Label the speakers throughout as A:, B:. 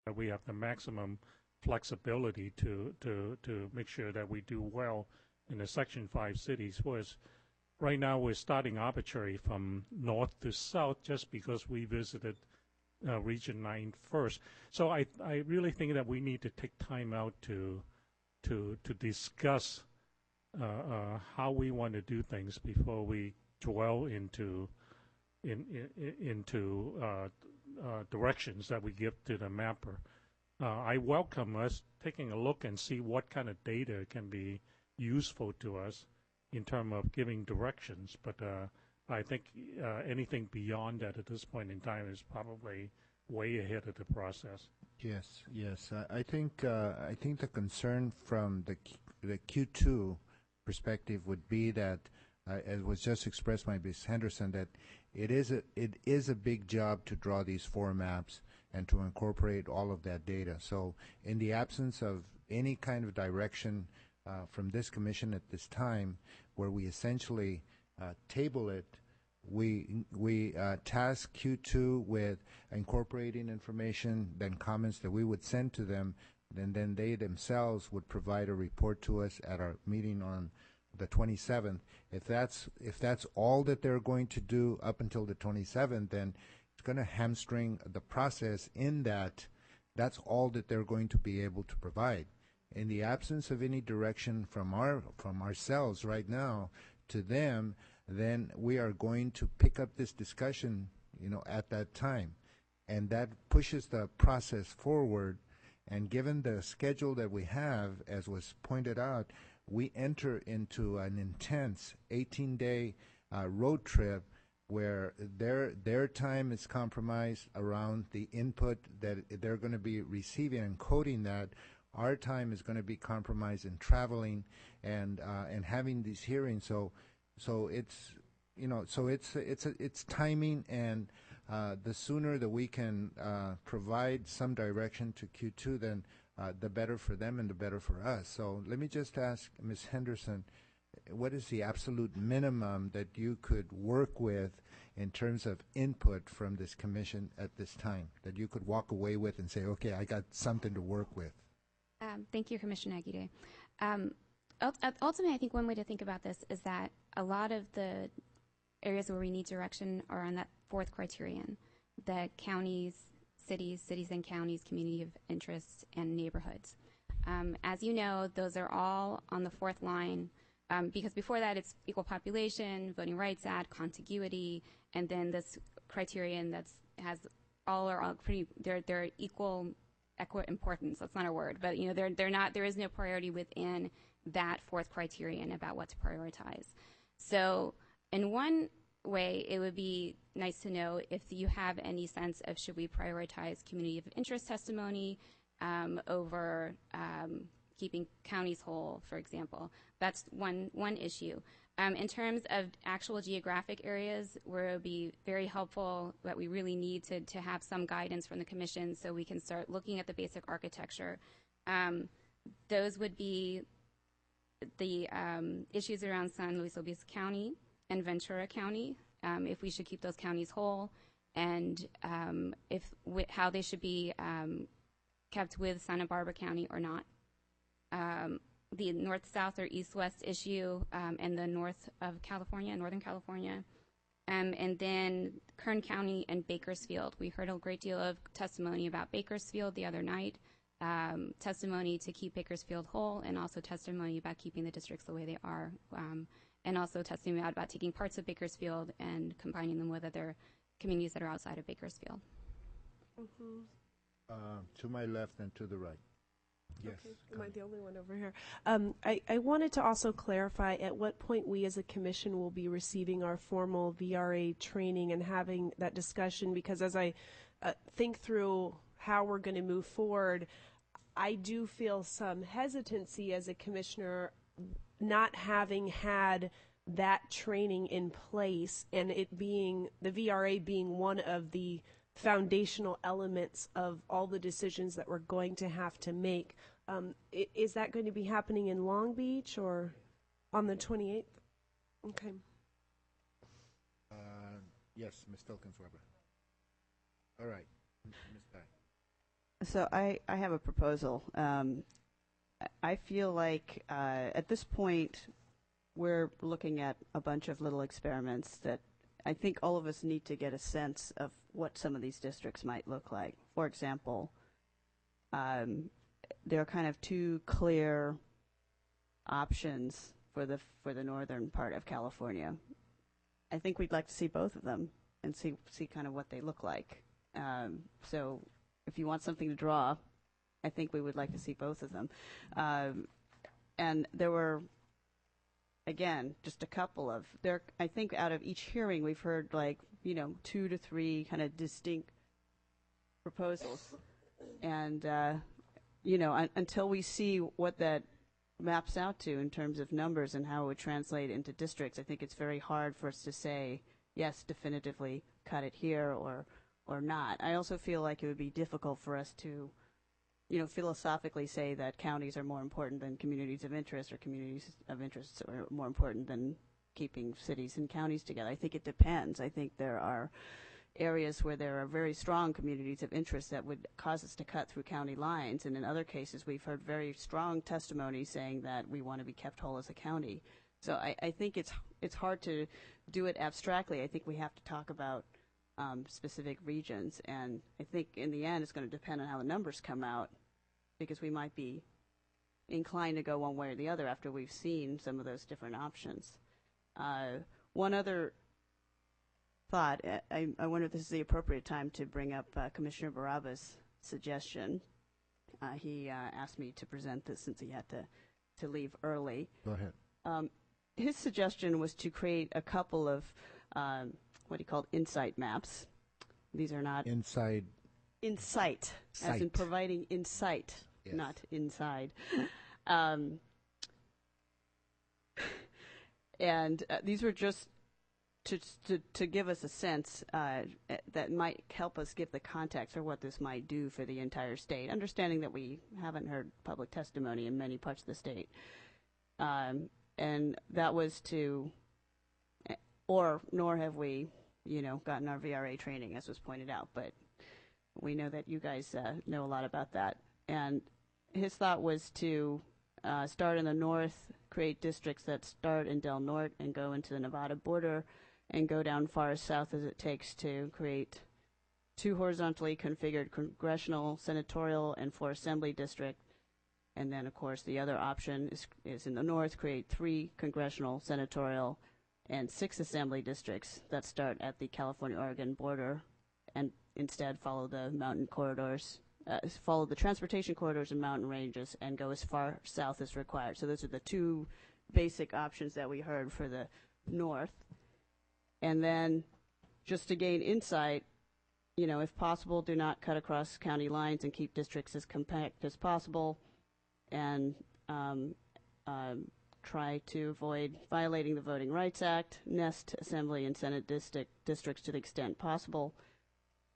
A: that we have the maximum flexibility to make sure that we do well in the Section 5 cities. Whereas right now we're starting arbitrary from north to south just because we visited Region 9 first. So I really think that we need to take time out to discuss how we want to do things before we dwell into directions that we give to the mapper. I welcome us taking a look and see what kind of data can be useful to us in terms of giving directions, but I think anything beyond that at this point in time is probably way ahead of the process.
B: Yes, yes. I think the concern from the Q2 perspective would be that, as was just expressed by Ms. Henderson, that it is a big job to draw these 4 maps and to incorporate all of that data. So, in the absence of any kind of direction from this commission at this time, where we essentially table it, we task Q2 with incorporating information, then comments that we would send to them, and then they themselves would provide a report to us at our meeting on the 27th. If that's all that they're going to do up until the 27th, then it's going to hamstring the process in that that's all that they're going to be able to provide. In the absence of any direction from ourselves right now to them, then we are going to pick up this discussion, at that time, and that pushes the process forward. And given the schedule that we have, as was pointed out, we enter into an intense 18-day road trip where their time is compromised around the input that they're going to be receiving and coding that. Our time is going to be compromised in traveling and having these hearings. So it's it's timing, and the sooner that we can provide some direction to Q2, then the better for them and the better for us. So let me just ask Ms. Henderson, what is the absolute minimum that you could work with in terms of input from this commission at this time, that you could walk away with and say, okay, I got something to work with?
C: Thank you, Commissioner Aguirre. Ultimately, I think one way to think about this is that a lot of the areas where we need direction are on that 4th criterion, the counties, cities and counties, community of interest, and neighborhoods. As you know, those are all on the 4th line, because before that it's equal population, Voting Rights Act, contiguity, and then this criterion has all pretty, they're equal importance. That's not a word, but they're not. There is no priority within that 4th criterion about what to prioritize. So, in one way, it would be nice to know if you have any sense of should we prioritize community of interest testimony over keeping counties whole, for example. That's one issue. In terms of actual geographic areas where it would be very helpful, that we really need to have some guidance from the commission so we can start looking at the basic architecture. Those would be the issues around San Luis Obispo County and Ventura County, if we should keep those counties whole, and how they should be kept with Santa Barbara County or not. The north-south or east-west issue in the north of California, Northern California, and then Kern County and Bakersfield. We heard a great deal of testimony about Bakersfield the other night, testimony to keep Bakersfield whole, and also testimony about keeping the districts the way they are, and also testimony about taking parts of Bakersfield and combining them with other communities that are outside of Bakersfield.
B: To my left and to the right. Yes.
D: Okay. Am I the only one over here? I wanted to also clarify at what point we as a commission will be receiving our formal VRA training and having that discussion, because as I think through how we're going to move forward, I do feel some hesitancy as a commissioner not having had that training in place, and it being, the VRA being one of the foundational elements of all the decisions that we're going to have to make. Is that going to be happening in Long Beach or on the 28th? Okay.
B: Yes, Ms. Wilkins-Weber. All right, Ms. Dye.
E: So I have a proposal. I feel like at this point we're looking at a bunch of little experiments that I think all of us need to get a sense of what some of these districts might look like. For example, there are kind of two clear options for the northern part of California. I think we'd like to see both of them and see kind of what they look like. So if you want something to draw, I think we would like to see both of them. And there were, again, just a couple of there. I think out of each hearing, we've heard 2 to 3 kind of distinct proposals, and until we see what that maps out to in terms of numbers and how it would translate into districts, I think it's very hard for us to say yes, definitively cut it here or not. I also feel like it would be difficult for us to philosophically say that counties are more important than communities of interest, or communities of interest are more important than keeping cities and counties together. I think it depends. I think there are areas where there are very strong communities of interest that would cause us to cut through county lines, and in other cases we've heard very strong testimony saying that we want to be kept whole as a county. So I think it's hard to do it abstractly. I think we have to talk about specific regions, and I think in the end it's going to depend on how the numbers come out, because we might be inclined to go one way or the other after we've seen some of those different options. One other thought, I wonder if this is the appropriate time to bring up Commissioner Barraba's suggestion. He asked me to present this since he had to leave early.
B: Go ahead.
E: His suggestion was to create a couple of what he called insight maps. These are not
B: Insight,
E: as in providing insight,
B: yes.
E: Not inside. And these were just to give us a sense that might help us give the context for what this might do for the entire state, understanding that we haven't heard public testimony in many parts of the state. And that was nor have we, gotten our VRA training, as was pointed out, but we know that you guys know a lot about that. And his thought was to start in the north, create districts that start in Del Norte and go into the Nevada border and go down far as south as it takes to create 2 horizontally configured congressional, senatorial, and 4 assembly districts. And then, of course, the other option is in the north, create 3 congressional, senatorial, and 6 assembly districts that start at the California-Oregon border and instead follow the mountain corridors, follow the transportation corridors and mountain ranges and go as far south as required. So those are the 2 basic options that we heard for the north. And then just to gain insight, if possible, do not cut across county lines and keep districts as compact as possible, and try to avoid violating the Voting Rights Act, nest Assembly and Senate districts to the extent possible,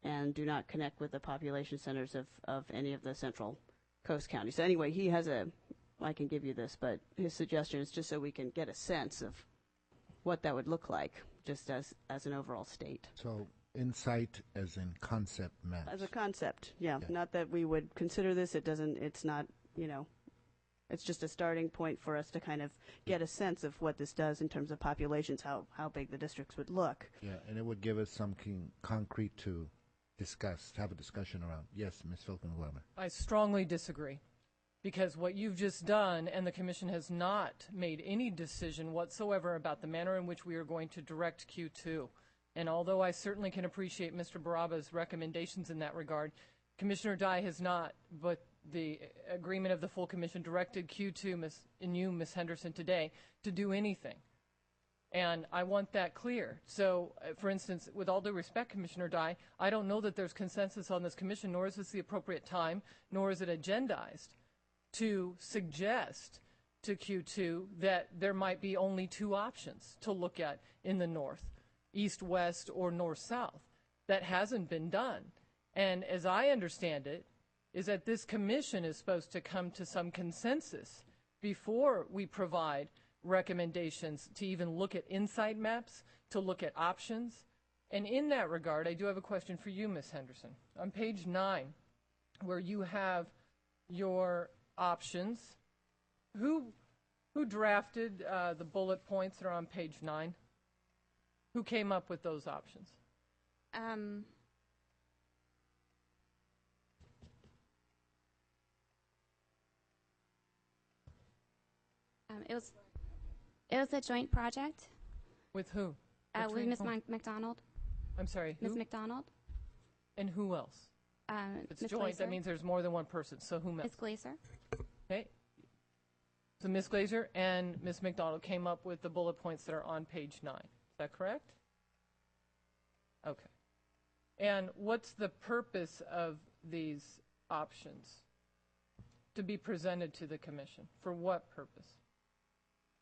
E: and do not connect with the population centers of any of the Central Coast counties. So anyway, he has I can give you this, but his suggestion is just so we can get a sense of what that would look like, just as an overall state.
B: So insight as in concept maps.
E: As a concept, yeah.
B: Yeah.
E: Not that we would consider this. It's not, it's just a starting point for us to kind of get a sense of what this does in terms of populations, how big the districts would look.
B: Yeah, and it would give us something concrete to have a discussion around. Yes, Ms. Filkin-Wilmer.
F: I strongly disagree, because what you've just done, and the Commission has not made any decision whatsoever about the manner in which we are going to direct Q2. And although I certainly can appreciate Mr. Barraba's recommendations in that regard, Commissioner Dye has not, but the agreement of the full Commission directed Q2 and you, Ms. Henderson, today to do anything. And I want that clear. So, for instance, with all due respect, Commissioner Dye, I don't know that there's consensus on this Commission, nor is this the appropriate time, nor is it agendized to suggest to Q2 that there might be only 2 options to look at in the north, east-west or north-south. That hasn't been done. And as I understand it, is that this Commission is supposed to come to some consensus before we provide recommendations to even look at insight maps, to look at options. And in that regard, I do have a question for you, Ms. Henderson. On page 9 where you have your options. Who drafted the bullet points that are on page 9? Who came up with those options?
C: It was a joint project
F: With who?
C: with
F: Between
C: Ms.
F: whom?
C: McDonald.
F: I'm sorry,
C: Ms.
F: who?
C: McDonald.
F: And who else? If it's
C: Ms.
F: joint,
C: Glaser.
F: that means there's more than one person. So who else?
C: Ms. Glaser.
F: Okay. So Ms. Glaser and Ms. McDonald came up with the bullet points that are on page 9. Is that correct? Okay. And what's the purpose of these options to be presented to the commission? For what purpose?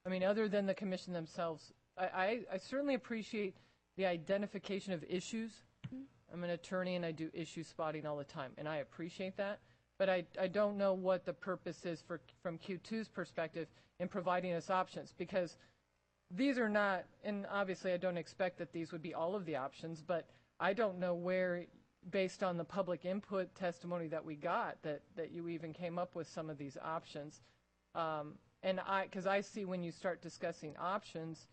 F: I mean, other than the commission themselves, I certainly appreciate the identification of issues. I'm an attorney and I do issue spotting all the time, and I appreciate that. But I don't know what the purpose is from Q2's perspective in providing us options, because these are not, and obviously I don't expect that these would be all of the options, but I don't know where, based on the public input testimony that we got, that you even came up with some of these options. Because I see when you start discussing options,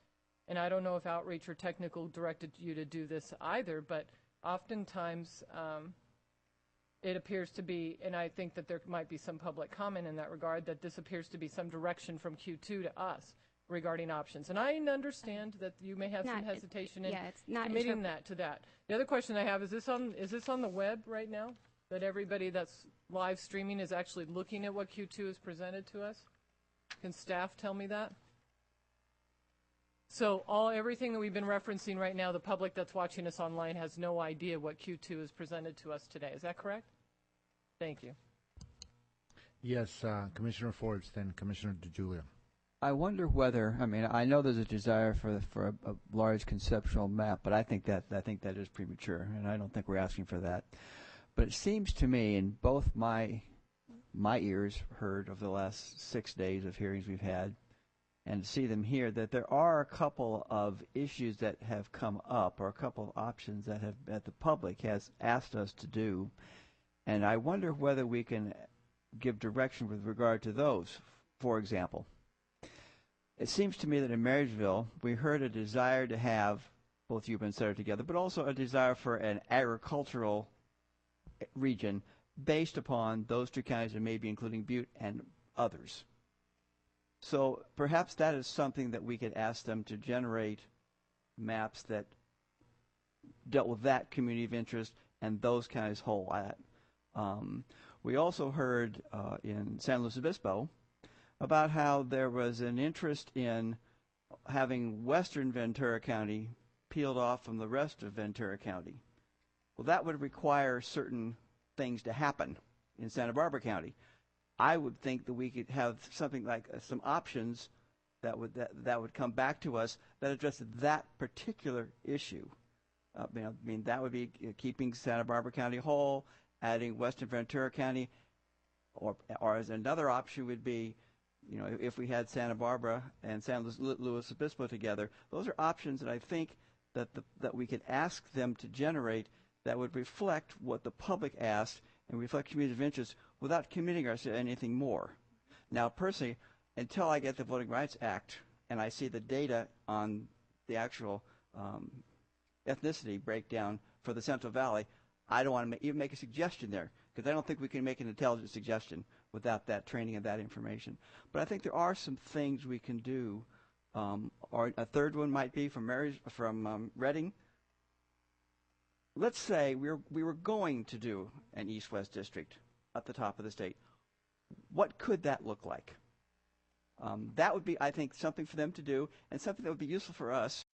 F: and I don't know if outreach or technical directed you to do this either, but oftentimes it appears to be, and I think that there might be some public comment in that regard, that this appears to be some direction from Q2 to us regarding options. And I understand that you may have some hesitation in committing that to that. The other question I have, is this on the web right now? That everybody that's live streaming is actually looking at what Q2 has presented to us? Can staff tell me that? So everything that we've been referencing right now, the public that's watching us online has no idea what Q2 has presented to us today. Is that correct? Thank you.
B: Yes, Commissioner Forbes, then Commissioner DeJulia.
G: I wonder whether, I mean, I know there's a desire for a large conceptual map, but I think that is premature, and I don't think we're asking for that. But it seems to me, in both my ears heard of the last 6 days of hearings we've had, and see them here, that there are a couple of issues that have come up, or a couple of options that the public has asked us to do, and I wonder whether we can give direction with regard to those. For example, it seems to me that in Marysville, we heard a desire to have both Yuba and Sutter together, but also a desire for an agricultural region based upon those two counties, and maybe including Butte and others. So perhaps that is something that we could ask them to generate maps that dealt with that community of interest and those counties whole. We also heard in San Luis Obispo about how there was an interest in having western Ventura County peeled off from the rest of Ventura County. Well, that would require certain things to happen in Santa Barbara County. I would think that we could have something like some options that would come back to us that address that particular issue. That would be keeping Santa Barbara County whole, adding Western Ventura County, or as another option would be, if we had Santa Barbara and San Luis Obispo together. Those are options that I think that we could ask them to generate that would reflect what the public asked and reflect community of interest without committing ourselves to anything more. Now, personally, until I get the Voting Rights Act and I see the data on the actual ethnicity breakdown for the Central Valley, I don't want to even make a suggestion there, because I don't think we can make an intelligent suggestion without that training and that information. But I think there are some things we can do. Or a third one might be from Reading. Let's say we were going to do an East-West district at the top of the state. What could that look like? That would be, I think, something for them to do, and something that would be useful for us